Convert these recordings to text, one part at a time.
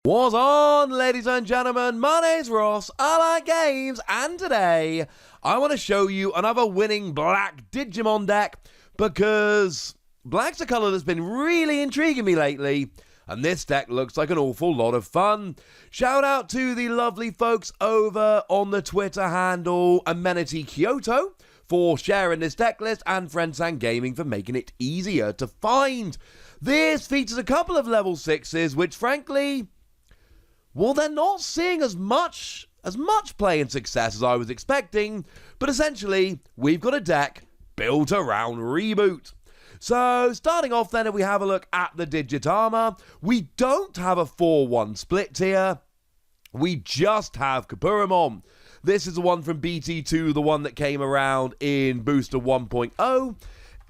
What's on, ladies and gentlemen? My name's Ross, I like games, and today I want to show you another winning black Digimon deck because black's a colour that's been really intriguing me lately, and this deck looks like an awful lot of fun. Shout out to the lovely folks over on the Twitter handle Amenity Kyoto for sharing this deck list, and Friendsan Gaming for making it easier to find. This features a couple of level 6s, which frankly, well, they're not seeing as much play and success as I was expecting, but essentially, we've got a deck built around Reboot. So, starting off then, if we have a look at the Digitama, we don't have a 4-1 split here. We just have CresGarurumon. This is the one from BT2, the one that came around in Booster 1.0.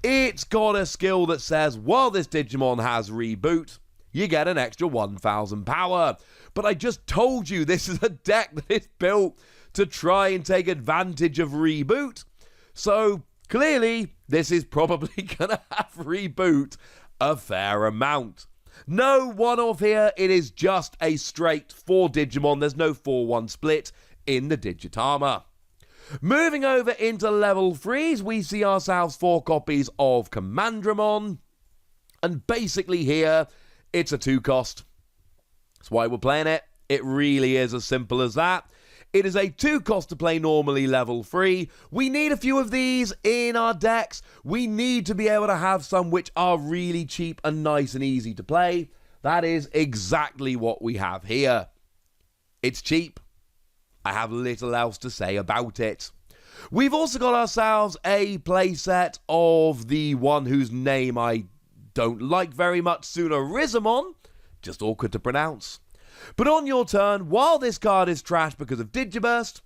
It's got a skill that says, while this Digimon has Reboot, you get an extra 1000 power. But I just told you this is a deck that is built to try and take advantage of Reboot. So clearly, this is probably going to have Reboot a fair amount. No one-off here, it is just a straight 4 Digimon. There's no 4-1 split in the Digitama. Moving over into level 3s, we see ourselves 4 copies of Commandramon. And basically here, it's a 2-cost. That's why we're playing it. It really is as simple as that. It is a 2-cost to play normally level 3. We need a few of these in our decks. We need to be able to have some which are really cheap and nice and easy to play. That is exactly what we have here. It's cheap. I have little else to say about it. We've also got ourselves a playset of the one whose name I don't like very much, Digimon. Just awkward to pronounce. But on your turn, while this card is trashed because of Digiburst,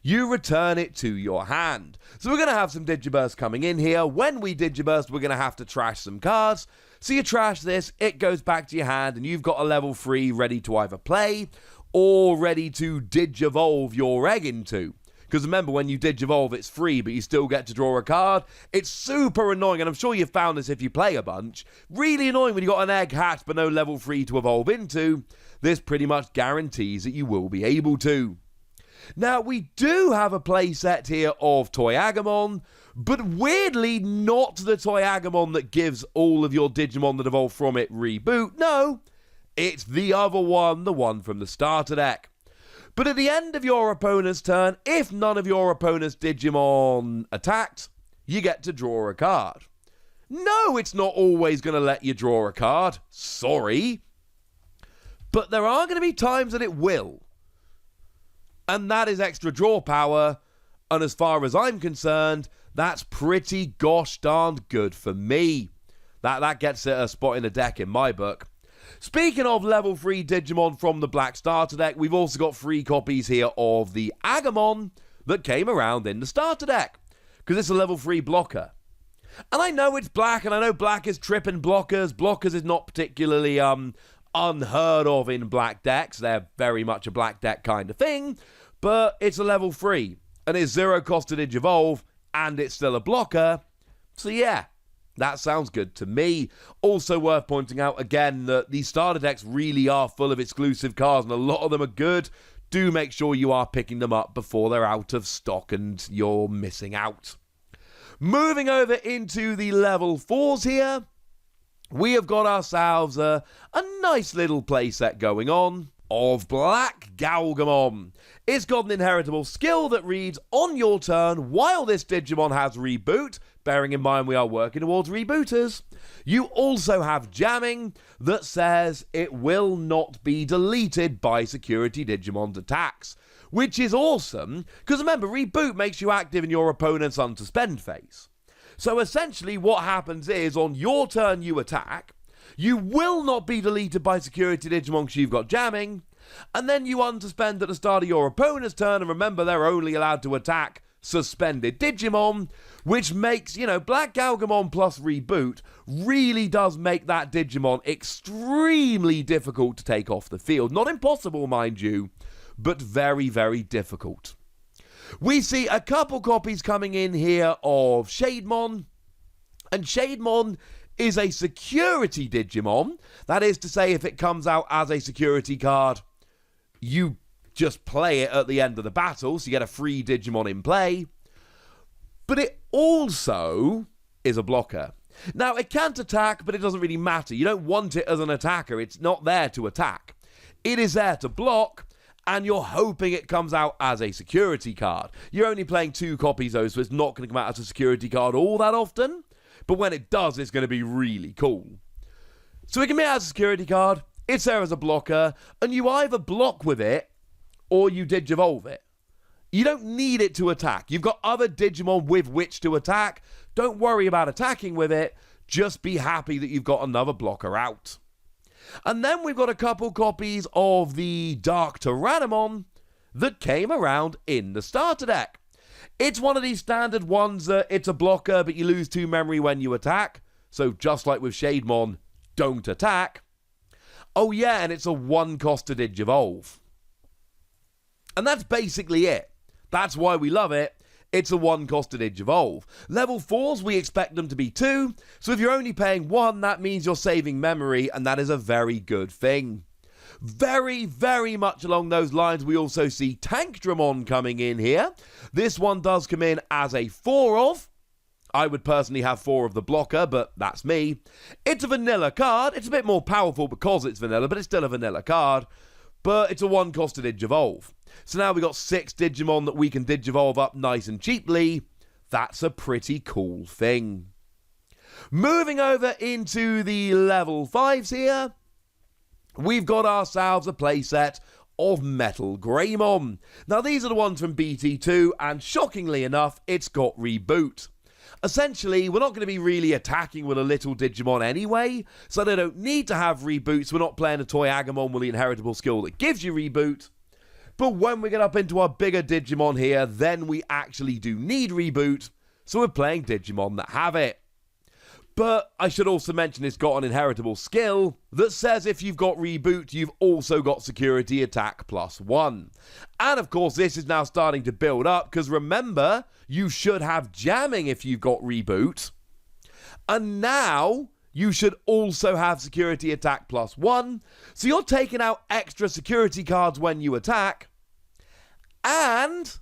you return it to your hand. So we're going to have some Digiburst coming in here. When we Digiburst, we're going to have to trash some cards. So you trash this, it goes back to your hand, and you've got a level 3 ready to either play or ready to Digivolve your egg into. Because remember, when you Digivolve, it's free, but you still get to draw a card. It's super annoying, and I'm sure you've found this if you play a bunch. Really annoying when you've got an egg hatched, but no level 3 to evolve into. This pretty much guarantees that you will be able to. Now, we do have a playset here of Toyagamon, but weirdly not the Toyagamon that gives all of your Digimon that evolve from it Reboot. No, it's the other one, the one from the starter deck. But at the end of your opponent's turn, if none of your opponent's Digimon attacked, you get to draw a card. No, it's not always going to let you draw a card. Sorry. But there are going to be times that it will. And that is extra draw power. And as far as I'm concerned, that's pretty gosh darned good for me. That gets it a spot in the deck in my book. Speaking of level 3 Digimon from the Black Starter deck, we've also got 3 copies here of the Agamon that came around in the Starter deck, because it's a level 3 blocker. And I know it's black, and I know black is tripping blockers. Blockers is not particularly unheard of in black decks. They're very much a black deck kind of thing, but it's a level 3, and it's 0 cost to Digivolve, and it's still a blocker. So yeah. That sounds good to me. Also worth pointing out again that these starter decks really are full of exclusive cards, and a lot of them are good. Do make sure you are picking them up before they're out of stock and you're missing out. Moving over into the level 4s here, we have got ourselves a nice little playset going on of Black Galgamon. It's got an inheritable skill that reads, on your turn, while this Digimon has Reboot, bearing in mind we are working towards Rebooters, you also have jamming that says it will not be deleted by security Digimon's attacks, which is awesome, because remember, Reboot makes you active in your opponent's unsuspend phase. So essentially what happens is, on your turn you attack, you will not be deleted by security Digimon because you've got jamming, and then you unsuspend at the start of your opponent's turn, and remember they're only allowed to attack suspended Digimon, which makes, Black Galgamon plus Reboot really does make that Digimon extremely difficult to take off the field. Not impossible, mind you, but very, very difficult. We see a couple copies coming in here of Shademon, and Shademon is a security Digimon. That is to say, if it comes out as a security card, you just play it at the end of the battle, so you get a free Digimon in play. But it also is a blocker. Now, it can't attack, but it doesn't really matter. You don't want it as an attacker. It's not there to attack. It is there to block, and you're hoping it comes out as a security card. You're only playing 2 copies, though, so it's not going to come out as a security card all that often. But when it does, it's going to be really cool. So it can be as a security card, it's there as a blocker, and you either block with it, or you Digivolve it. You don't need it to attack. You've got other Digimon with which to attack. Don't worry about attacking with it. Just be happy that you've got another blocker out. And then we've got a couple copies of the Dark Tyrannomon that came around in the starter deck. It's one of these standard ones that it's a blocker, but you lose 2 memory when you attack. So just like with Shademon, don't attack. Oh yeah, and it's a 1-cost to Digivolve. And that's basically it. That's why we love it. It's a 1-cost to Digivolve. Level 4s, we expect them to be 2. So if you're only paying 1, that means you're saving memory, and that is a very good thing. Very, very much along those lines, we also see Tankdramon coming in here. This one does come in as a 4 of. I would personally have 4 of the blocker, but that's me. It's a vanilla card. It's a bit more powerful because it's vanilla, but it's still a vanilla card. But it's a 1-cost to Digivolve. So now we've got 6 Digimon that we can Digivolve up nice and cheaply. That's a pretty cool thing. Moving over into the level 5s here, we've got ourselves a playset of Metal Greymon. Now these are the ones from BT2, and shockingly enough, it's got Reboot. Essentially, we're not going to be really attacking with a little Digimon anyway, so they don't need to have Reboots. We're not playing a Toy Agumon with the inheritable skill that gives you Reboot. But when we get up into our bigger Digimon here, then we actually do need Reboot, so we're playing Digimon that have it. But I should also mention it's got an inheritable skill that says if you've got Reboot, you've also got Security Attack +1. And of course, this is now starting to build up, because remember, you should have Jamming if you've got Reboot. And now, you should also have Security Attack +1. So you're taking out extra security cards when you attack. And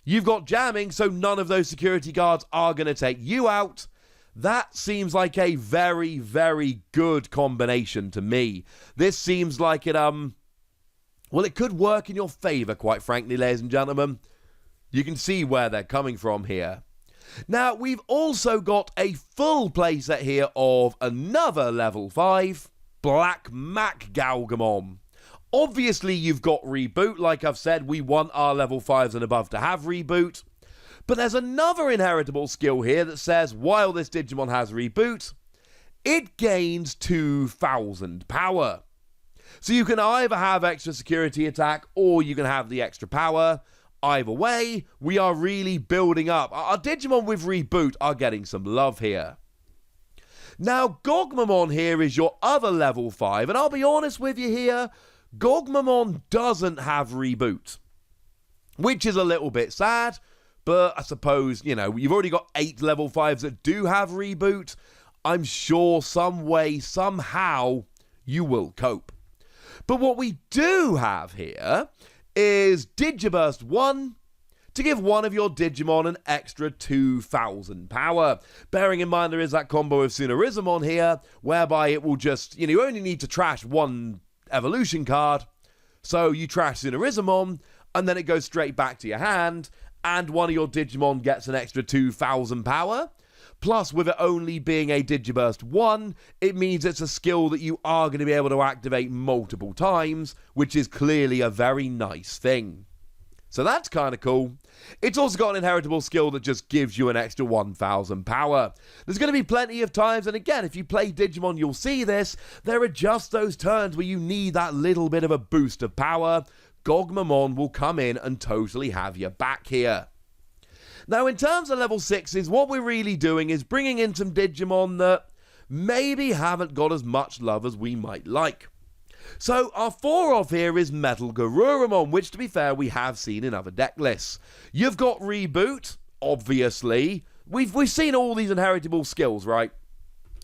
you've got Jamming, so none of those security cards are going to take you out. That seems like a very, very good combination to me. This seems like it, well, it could work in your favor, quite frankly, ladies and gentlemen. You can see where they're coming from here. Now, we've also got a full playset here of another level 5, Black Mac Galgamon. Obviously, you've got Reboot. Like I've said, we want our level 5s and above to have Reboot. But there's another inheritable skill here that says, while this Digimon has Reboot, it gains 2,000 power. So you can either have extra security attack, or you can have the extra power. Either way, we are really building up. Our Digimon with Reboot are getting some love here. Now, Gogmamon here is your other level 5, and I'll be honest with you here, Gogmamon doesn't have Reboot, which is a little bit sad. But I suppose, you know, you've already got 8 level 5s that do have Reboot. I'm sure some way, somehow, you will cope. But what we do have here is Digiburst 1 to give one of your Digimon an extra 2,000 power. Bearing in mind there is that combo of Sunarizumon here, whereby it will just, you only need to trash 1 evolution card. So you trash Sunarizumon, and then it goes straight back to your hand, and one of your Digimon gets an extra 2,000 power. Plus, with it only being a Digiburst 1, it means it's a skill that you are going to be able to activate multiple times, which is clearly a very nice thing. So that's kind of cool. It's also got an inheritable skill that just gives you an extra 1,000 power. There's going to be plenty of times, and again, if you play Digimon, you'll see this. There are just those turns where you need that little bit of a boost of power. Gogmamon will come in and totally have your back here. Now, in terms of level 6s, what we're really doing is bringing in some Digimon that maybe haven't got as much love as we might like. So, our 4 of here is Metal Garurumon, which, to be fair, we have seen in other deck lists. You've got Reboot, obviously. We've seen all these inheritable skills, right?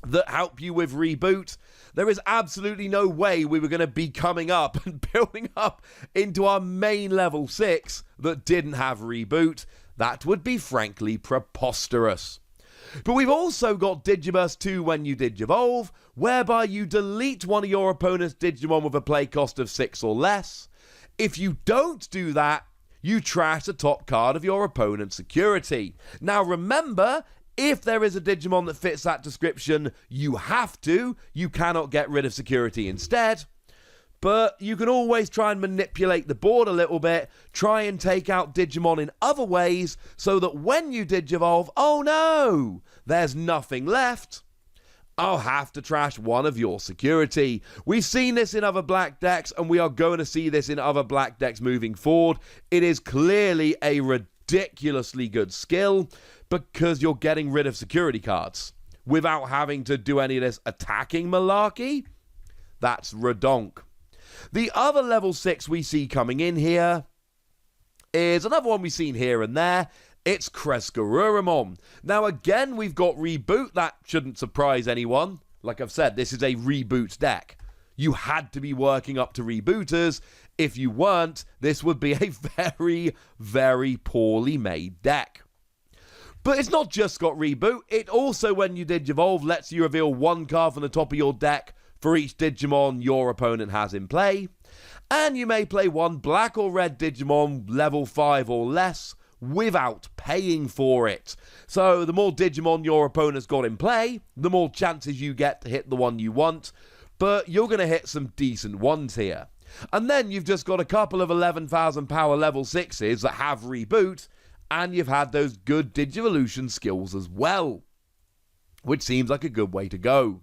that help you with Reboot. There is absolutely no way we were going to be coming up and building up into our main level 6 that didn't have Reboot. That would be frankly preposterous. But we've also got Digiburst 2 when you Digivolve, whereby you delete one of your opponent's Digimon with a play cost of 6 or less. If you don't do that, you trash the top card of your opponent's security. Now remember, if there is a Digimon that fits that description, you have to. You cannot get rid of security instead. But you can always try and manipulate the board a little bit, try and take out Digimon in other ways, so that when you Digivolve, oh no, there's nothing left. I'll have to trash one of your security. We've seen this in other black decks, and we are going to see this in other black decks moving forward. It is clearly a ridiculously good skill, because you're getting rid of security cards without having to do any of this attacking malarkey. That's redonk. The other level 6 we see coming in here is another one we've seen here and there. It's CresGarurumon. Now again, we've got Reboot. That shouldn't surprise anyone. Like I've said, this is a Reboot deck. You had to be working up to Rebooters. If you weren't, this would be a very, very poorly made deck. But it's not just got Reboot. It also, when you Digivolve, lets you reveal one card from the top of your deck for each Digimon your opponent has in play. And you may play one black or red Digimon level 5 or less without paying for it. So the more Digimon your opponent's got in play, the more chances you get to hit the one you want. But you're going to hit some decent ones here. And then you've just got a couple of 11,000 power level 6s that have Reboot, and you've had those good Digivolution skills as well, which seems like a good way to go.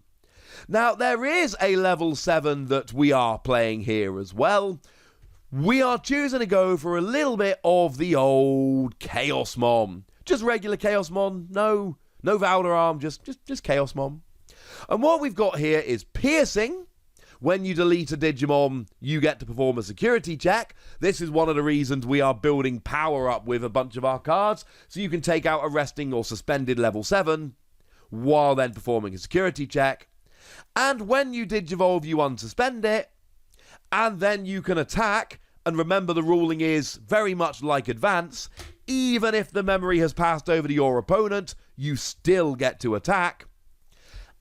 Now, there is a level 7 that we are playing here as well. We are choosing to go for a little bit of the old Chaosmon. Just regular Chaosmon, no Valderarm, just Chaosmon. And what we've got here is Piercing. When you delete a Digimon, you get to perform a security check. This is one of the reasons we are building power up with a bunch of our cards, so you can take out a resting or suspended level 7 while then performing a security check. And when you Digivolve, you unsuspend it, and then you can attack. And remember, the ruling is very much like Advance. Even if the memory has passed over to your opponent, you still get to attack.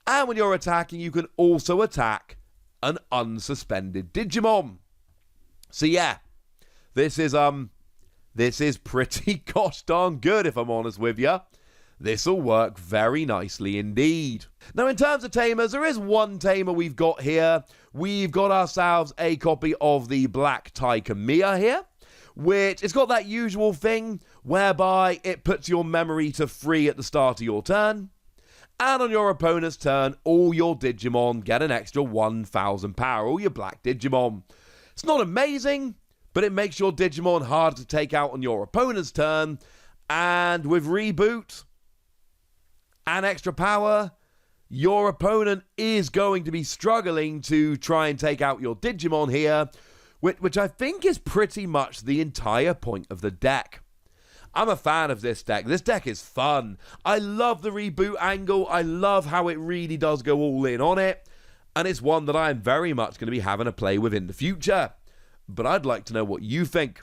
And when you're attacking, you can also attack an unsuspended Digimon. So yeah, this is pretty gosh darn good, if I'm honest with you. This'll work very nicely indeed. Now, in terms of Tamers, there is one Tamer we've got here. We've got ourselves a copy of the Black Taikamiya here, which it's got that usual thing whereby it puts your memory to 3 at the start of your turn. And on your opponent's turn, all your Digimon get an extra 1,000 power, all your black Digimon. It's not amazing, but it makes your Digimon harder to take out on your opponent's turn. And with Reboot and extra power, your opponent is going to be struggling to try and take out your Digimon here, which I think is pretty much the entire point of the deck. I'm a fan of this deck. This deck is fun. I love the Reboot angle. I love how it really does go all in on it. And it's one that I'm very much going to be having a play with in the future. But I'd like to know what you think.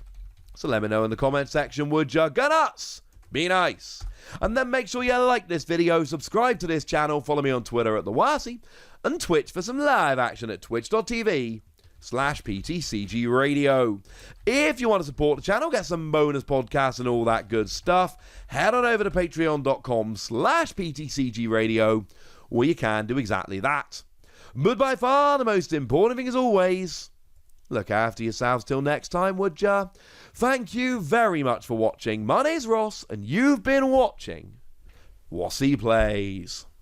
So let me know in the comment section, would ya? Go nuts! Be nice. And then make sure you like this video, subscribe to this channel, follow me on Twitter at TheWasi, and Twitch for some live action at twitch.tv/PTCG Radio. If you want to support the channel, get some bonus podcasts and all that good stuff, head on over to patreon.com/PTCG Radio, where you can do exactly that. But by far the most important thing, as always, look after yourselves till next time, would ya? Thank you very much for watching. My name's Ross, and you've been watching Wasi Plays.